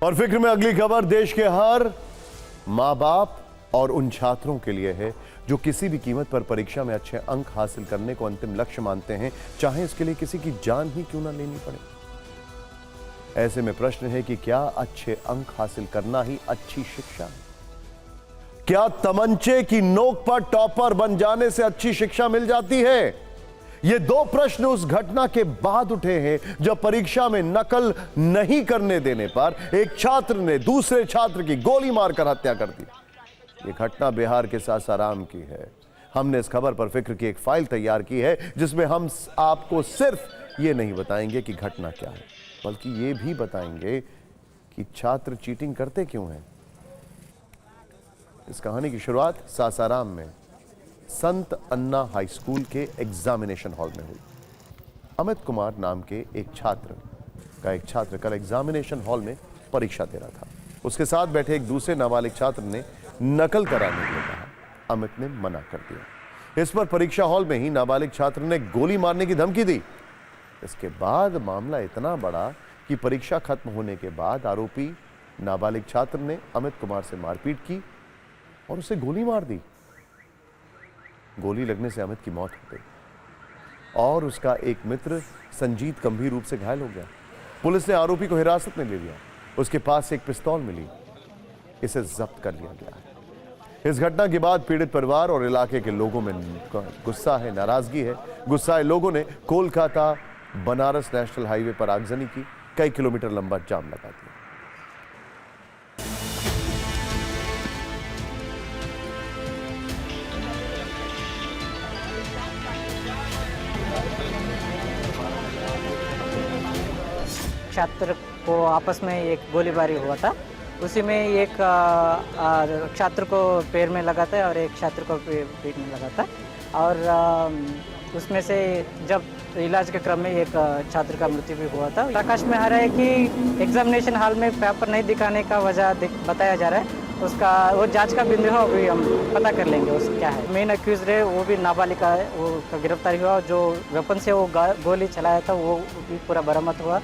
और फिक्र में अगली खबर देश के हर मां बाप और उन छात्रों के लिए है जो किसी भी कीमत पर परीक्षा में अच्छे अंक हासिल करने को अंतिम लक्ष्य मानते हैं, चाहे इसके लिए किसी की जान ही क्यों ना लेनी पड़े। ऐसे में प्रश्न है कि क्या अच्छे अंक हासिल करना ही अच्छी शिक्षा है? क्या तमंचे की नोक पर टॉपर बन जाने से अच्छी शिक्षा मिल जाती है? ये दो प्रश्न उस घटना के बाद उठे हैं जब परीक्षा में नकल नहीं करने देने पर एक छात्र ने दूसरे छात्र की गोली मारकर हत्या कर दी। ये घटना बिहार के सासाराम की है। हमने इस खबर पर फिक्र की एक फाइल तैयार की है जिसमें हम आपको सिर्फ ये नहीं बताएंगे कि घटना क्या है, बल्कि ये भी बताएंगे कि छात्र चीटिंग करते क्यों हैं। इस कहानी की शुरुआत सासाराम में संत अन्ना हाई स्कूल के एग्जामिनेशन हॉल में हुई। अमित कुमार नाम के एक छात्र कल एग्जामिनेशन हॉल में परीक्षा दे रहा था। उसके साथ बैठे एक दूसरे नाबालिग छात्र ने नकल कराने के लिए कहा। अमित ने मना कर दिया। इस पर परीक्षा हॉल में ही नाबालिग छात्र ने गोली मारने की धमकी दी। इसके बाद मामला इतना बढ़ा कि परीक्षा खत्म होने के बाद आरोपी नाबालिग छात्र ने अमित कुमार से मारपीट की और उसे गोली मार दी। गोली लगने से अमित की मौत हो गई और उसका एक मित्र संजीत गंभीर रूप से घायल हो गया। पुलिस ने आरोपी को हिरासत में ले लिया। उसके पास से एक पिस्तौल मिली, इसे जब्त कर लिया गया है। इस घटना के बाद पीड़ित परिवार और इलाके के लोगों में गुस्सा है, नाराजगी है। गुस्साए लोगों ने कोलकाता बनारस नेशनल हाईवे पर आगजनी की, कई किलोमीटर लंबा जाम लगा दिया। छात्र को आपस में एक गोलीबारी हुआ था। उसी में एक छात्र को पैर में लगा था और एक छात्र को पीठ में लगा था। और उसमें से जब इलाज के क्रम में एक छात्र का मृत्यु भी हुआ था। प्रकाश में आ रहा है कि एग्जामिनेशन हॉल में पेपर नहीं दिखाने का वजह बताया जा रहा है। उसका वो जांच का बिंदु है, अभी हम पता कर लेंगे उसका क्या है। मेन अक्यूज रहे वो भी नाबालिग है, वो गिरफ्तारी हुआ। जो वेपन से वो गोली चलाया था वो भी पूरा बरामद हुआ।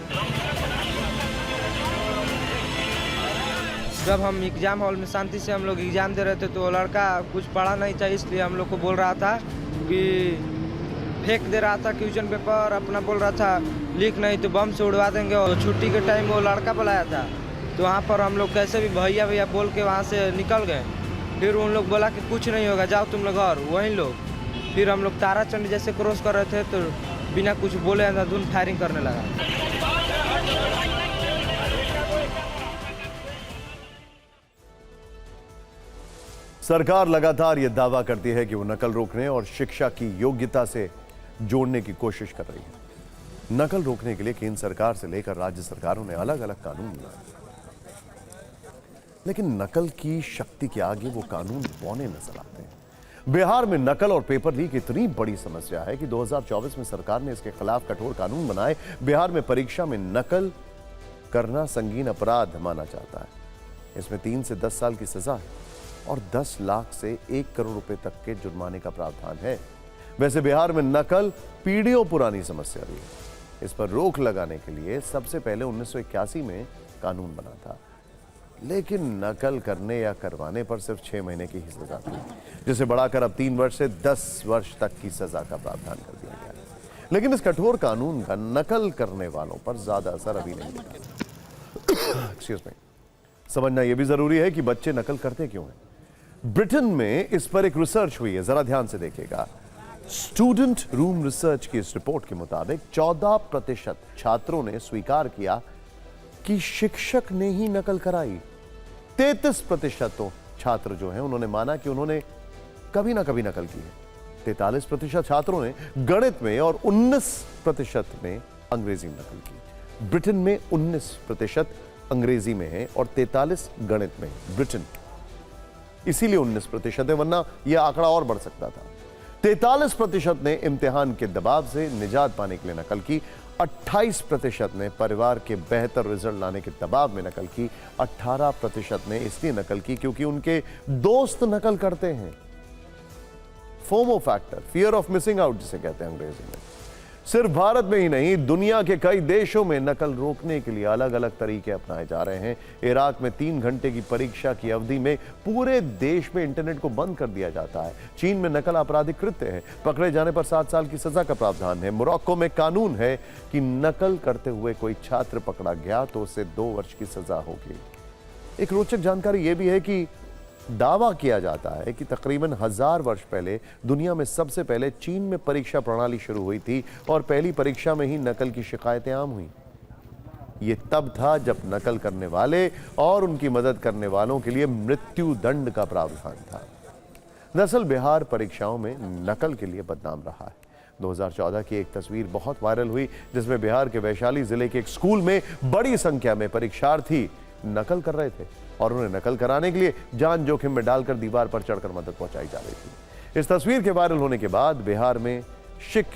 जब हम एग्ज़ाम हॉल में शांति से हम लोग एग्ज़ाम दे रहे थे तो वो लड़का कुछ पढ़ा नहीं था, इसलिए हम लोग को बोल रहा था कि फेंक दे रहा था क्वेश्चन पेपर, अपना बोल रहा था लीक नहीं तो बम से उड़वा देंगे। और छुट्टी के टाइम वो लड़का बुलाया था तो वहाँ पर हम लोग कैसे भी भैया भैया बोल के वहाँ से निकल गए। फिर उन लोग बोला कि कुछ नहीं होगा, जाओ तुम लोग। और वहीं लोग फिर हम लोग ताराचंडी जैसे क्रॉस कर रहे थे तो बिना कुछ बोले अंधाधुंध फायरिंग करने लगा। सरकार लगातार यह दावा करती है कि वो नकल रोकने और शिक्षा की योग्यता से जोड़ने की कोशिश कर रही है। नकल रोकने के लिए केंद्र सरकार से लेकर राज्य सरकारों ने अलग अलग कानून बनाए, लेकिन नकल की शक्ति के आगे वो कानून बौने नजर आते हैं। बिहार में नकल और पेपर लीक इतनी बड़ी समस्या है कि 2024 में सरकार ने इसके खिलाफ कठोर कानून बनाए। बिहार में परीक्षा में नकल करना संगीन अपराध माना जाता है। इसमें 3 से 10 साल की सजा है और 10 लाख से 1 करोड़ रुपए तक के जुर्माने का प्रावधान है। वैसे बिहार में नकल पीढ़ियों पुरानी समस्या रही है। इस पर रोक लगाने के लिए सबसे पहले 1981 में कानून बना था, लेकिन नकल करने या करवाने पर सिर्फ 6 महीने की ही सजा थी, जिसे बढ़ाकर अब 3 वर्ष से 10 वर्ष तक की सजा का प्रावधान कर दिया गया है। लेकिन इस कठोर कानून का नकल करने वालों पर ज्यादा असर अभी नहीं दिखा। Excuse me. समझना यह भी जरूरी है कि बच्चे नकल करते क्यों हैं। ब्रिटेन में इस पर एक रिसर्च हुई है, जरा ध्यान से देखिएगा। स्टूडेंट रूम रिसर्च की इस रिपोर्ट के मुताबिक 14% छात्रों ने स्वीकार किया कि शिक्षक ने ही नकल कराई। 33% छात्र जो हैं उन्होंने माना कि उन्होंने कभी ना कभी नकल की है। 43% छात्रों ने गणित में और 19% ने अंग्रेजी में नकल की। ब्रिटेन में 19% अंग्रेजी में है और 43 गणित में। ब्रिटेन इसीलिए 19% है, वरना यह आंकड़ा और बढ़ सकता था। 43% ने इम्तिहान के दबाव से निजात पाने के लिए नकल की। 28% ने परिवार के बेहतर रिजल्ट लाने के दबाव में नकल की। 18% ने इसलिए नकल की क्योंकि उनके दोस्त नकल करते हैं। FOMO factor, fear of missing out जिसे कहते हैं अंग्रेजी में। सिर्फ भारत में ही नहीं, दुनिया के कई देशों में नकल रोकने के लिए अलग अलग तरीके अपनाए जा रहे हैं। इराक में 3 घंटे की परीक्षा की अवधि में पूरे देश में इंटरनेट को बंद कर दिया जाता है। चीन में नकल आपराधिक कृत्य है, पकड़े जाने पर 7 साल की सजा का प्रावधान है। मोरक्को में कानून है कि नकल करते हुए कोई छात्र पकड़ा गया तो उसे 2 वर्ष की सजा होगी। एक रोचक जानकारी यह भी है कि दावा किया जाता है कि तकरीबन 1000 वर्ष पहले दुनिया में सबसे पहले चीन में परीक्षा प्रणाली शुरू हुई थी और पहली परीक्षा में ही नकल की शिकायतें आम हुई। यह तब था जब नकल करने वाले और उनकी मदद करने वालों के लिए मृत्यु दंड का प्रावधान था। दरअसल बिहार परीक्षाओं में नकल के लिए बदनाम रहा है। 2014 की एक तस्वीर बहुत वायरल हुई जिसमें बिहार के वैशाली जिले के एक स्कूल में बड़ी संख्या में परीक्षार्थी नकल कर रहे थे और उन्हें नकल कराने के लिए जान जोखिम में डालकर दीवार पर चढ़कर मदद पहुंचाई जा रही थी। इस तस्वीर के वायरल होने के बाद बिहार में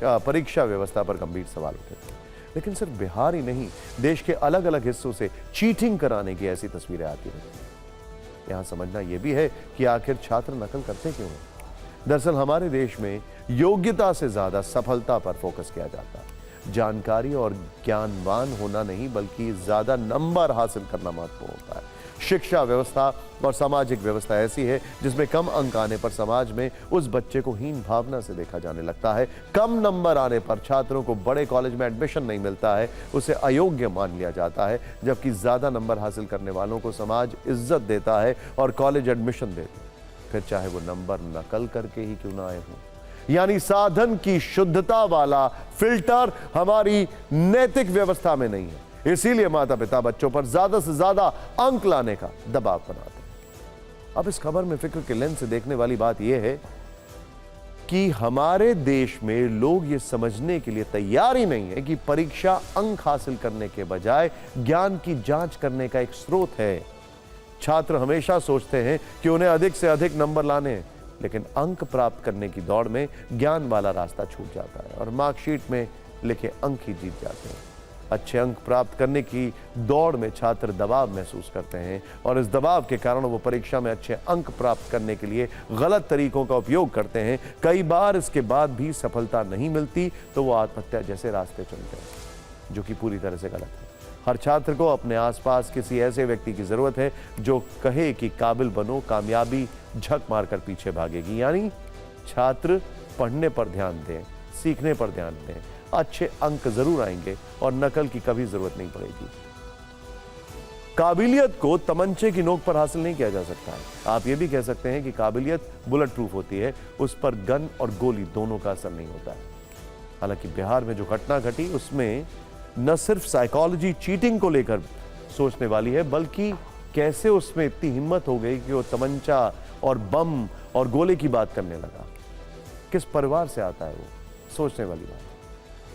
परीक्षा व्यवस्था पर गंभीर सवाल उठे थे। लेकिन सिर्फ बिहार ही नहीं, देश के अलग अलग हिस्सों से चीटिंग कराने की ऐसी तस्वीरें आती रहती। यहां समझना यह भी है कि आखिर छात्र नकल करते क्यों हैं। दरअसल हमारे देश में योग्यता से ज्यादा सफलता पर फोकस किया जाता है। जानकारी और ज्ञानवान होना नहीं बल्कि ज्यादा नंबर हासिल करना महत्वपूर्ण होता है। शिक्षा व्यवस्था और सामाजिक व्यवस्था ऐसी है जिसमें कम अंक आने पर समाज में उस बच्चे को हीन भावना से देखा जाने लगता है। कम नंबर आने पर छात्रों को बड़े कॉलेज में एडमिशन नहीं मिलता है, उसे अयोग्य मान लिया जाता है, जबकि ज्यादा नंबर हासिल करने वालों को समाज इज्जत देता है और कॉलेज एडमिशन देते, फिर चाहे वो नंबर नकल करके ही क्यों ना आए हों। यानी साधन की शुद्धता वाला फिल्टर हमारी नैतिक व्यवस्था में नहीं है। इसीलिए माता पिता बच्चों पर ज्यादा से ज्यादा अंक लाने का दबाव बनाते हैं। अब इस खबर में फिक्र के लेंस से देखने वाली बात यह है कि हमारे देश में लोग ये समझने के लिए तैयार ही नहीं है कि परीक्षा अंक हासिल करने के बजाय ज्ञान की जांच करने का एक स्रोत है। छात्र हमेशा सोचते हैं कि उन्हें अधिक से अधिक नंबर लाने हैं, लेकिन अंक प्राप्त करने की दौड़ में ज्ञान वाला रास्ता छूट जाता है और मार्कशीट में लिखे अंक ही जीत जाते हैं। अच्छे अंक प्राप्त करने की दौड़ में छात्र दबाव महसूस करते हैं और इस दबाव के कारण वो परीक्षा में अच्छे अंक प्राप्त करने के लिए गलत तरीकों का उपयोग करते हैं। कई बार इसके बाद भी सफलता नहीं मिलती तो वो आत्महत्या जैसे रास्ते चुनते हैं, जो कि पूरी तरह से गलत है। हर छात्र को अपने आसपास किसी ऐसे व्यक्ति की जरूरत है जो कहे कि काबिल बनो, कामयाबी झक मारकर पीछे भागेगी। यानी छात्र पढ़ने पर ध्यान दें, सीखने पर ध्यान दें, अच्छे अंक जरूर आएंगे और नकल की कभी जरूरत नहीं पड़ेगी। काबिलियत को तमंचे की नोक पर हासिल नहीं किया जा सकता है। आप ये भी कह सकते हैं कि काबिलियत बुलेट प्रूफ होती है, उस पर गन और गोली दोनों का असर नहीं होता है। हालांकि बिहार में जो घटना घटी उसमें न सिर्फ साइकोलॉजी चीटिंग को लेकर सोचने वाली है, बल्कि कैसे उसमें इतनी हिम्मत हो गई कि वो तमंचा और बम और गोले की बात करने लगा। किस परिवार से आता है वो, सोचने वाली बात।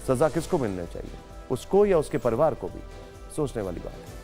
सजा किसको मिलनी चाहिए, उसको या उसके परिवार को भी, सोचने वाली बात है।